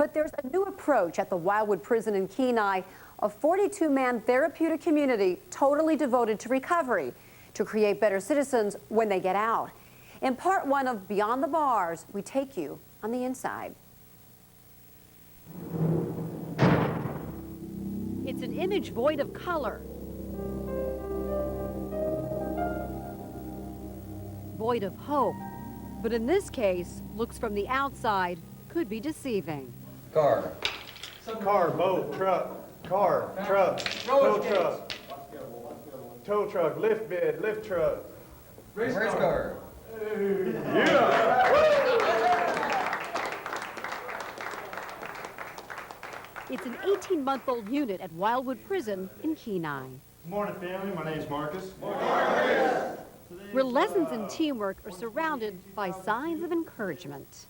But there's a new approach at the Wildwood Prison in Kenai, a 42-man therapeutic community totally devoted to recovery, to create better citizens when they get out. In part one of Beyond the Bars, we take you on the inside. It's an image void of color, void of hope, but in this case, looks from the outside could be deceiving. Car. Car, boat, truck, car, truck, tow truck, tow truck, lift bed, lift truck. Race car. Yeah. It's an 18-month-old unit at Wildwood Prison in Kenai. Good morning, family. My name's Marcus. Where lessons in teamwork are surrounded by signs of encouragement.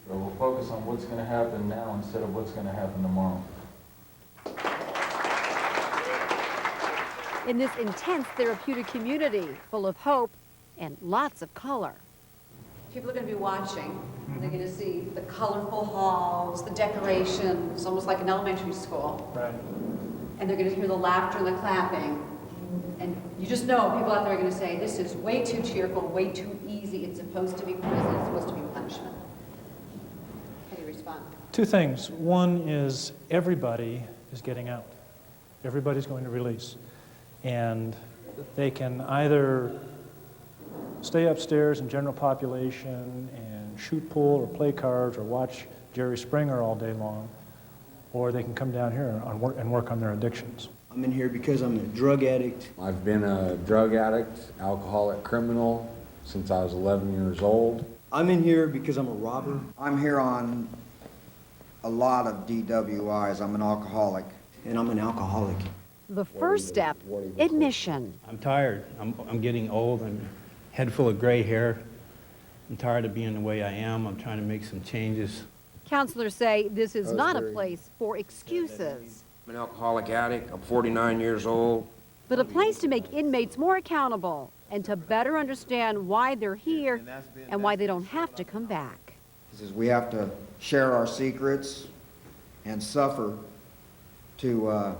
So we'll focus on what's going to happen now instead of what's going to happen tomorrow. In this intense therapeutic community full of hope and lots of color. People are going to be watching. They're going to see the colorful halls, the decorations, almost like an elementary school. Right. And they're going to hear the laughter and the clapping. And you just know people out there are going to say, this is way too cheerful, way too easy. It's supposed to be prison, it's supposed to be punishment. How do you respond? Two things. One is everybody is getting out. Everybody's going to release. And they can either stay upstairs in general population and shoot pool or play cards or watch Jerry Springer all day long, or they can come down here and work on their addictions. I'm in here because I'm a drug addict. I've been a drug addict, alcoholic criminal since I was 11 years old. I'm in here because I'm a robber. I'm here on a lot of DWIs. I'm an alcoholic. And I'm an alcoholic. The first step, admission. I'm tired. I'm getting old. I'm head full of gray hair. I'm tired of being the way I am. I'm trying to make some changes. Counselors say this is not a place for excuses, I'm an alcoholic addict. I'm 49 years old. but a place to make inmates more accountable and to better understand why they're here and why they don't have to come back. He says we have to share our secrets and suffer to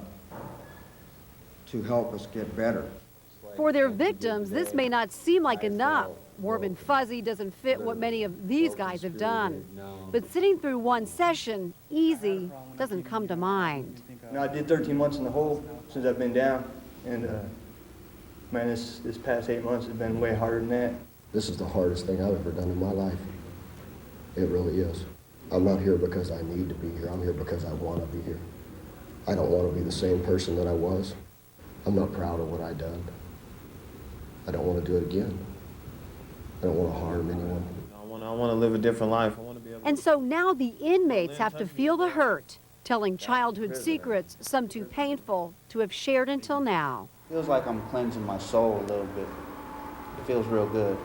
help us get better. For their victims, this may not seem like enough. Warm and fuzzy doesn't fit what many of these guys have done. But sitting through one session, easy, doesn't come to mind. You know, I did 13 months in the hole since I've been down, and man, this past 8 months has been way harder than that. This is the hardest thing I've ever done in my life. It really is. I'm not here because I need to be here. I'm here because I want to be here. I don't want to be the same person that I was. I'm not proud of what I've done. I don't want to do it again. I don't want to harm anyone. I want to live a different life. I want to be able And so now the inmates have to feel the hurt, telling childhood secrets, some too painful to have shared until now. Feels like I'm cleansing my soul a little bit. It feels real good.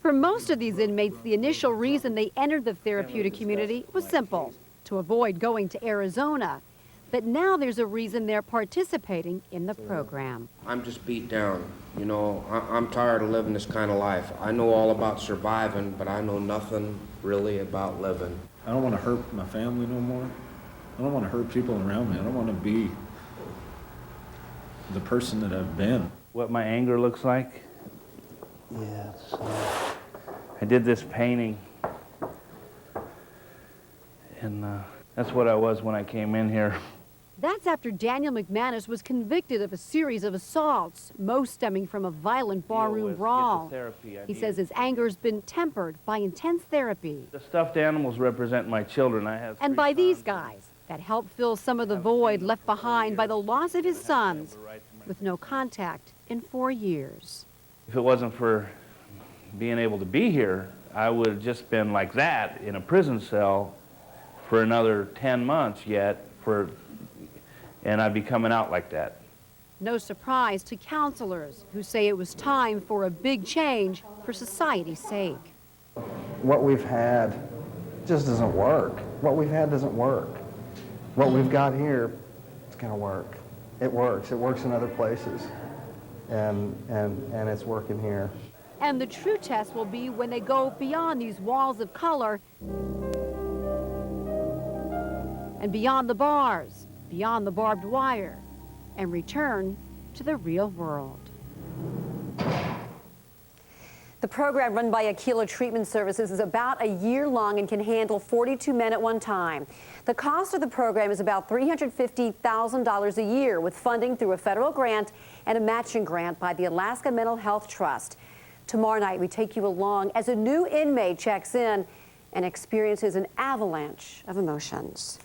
For most of these inmates, the initial reason they entered the therapeutic community was simple, to avoid going to Arizona. But now there's a reason they're participating in the program. I'm just beat down. You know, I'm tired of living this kind of life. I know all about surviving, but I know nothing really about living. I don't want to hurt my family no more. I don't want to hurt people around me. I don't want to be the person that I've been. What my anger looks like? Yes. I did this painting, and that's what I was when I came in here. That's after Daniel McManus was convicted of a series of assaults, most stemming from a violent barroom brawl. He says his anger's been tempered by intense therapy. The stuffed animals represent my children. I have and by these guys that help fill some of the void left behind by the loss of his sons, with no contact in 4 years. If it wasn't for being able to be here, I would have just been like that in a prison cell for another 10 months yet, and I'd be coming out like that. No surprise to counselors who say it was time for a big change for society's sake. What we've had just doesn't work. What we've had doesn't work. What we've got here, it's going to work. It works. It works in other places, and it's working here. And the true test will be when they go beyond these walls of color and beyond the bars, beyond the barbed wire, and return to the real world. The program run by Aquila Treatment Services is about a year long and can handle 42 men at one time. The cost of the program is about $350,000 a year, with funding through a federal grant and a matching grant by the Alaska Mental Health Trust. Tomorrow night, we take you along as a new inmate checks in and experiences an avalanche of emotions.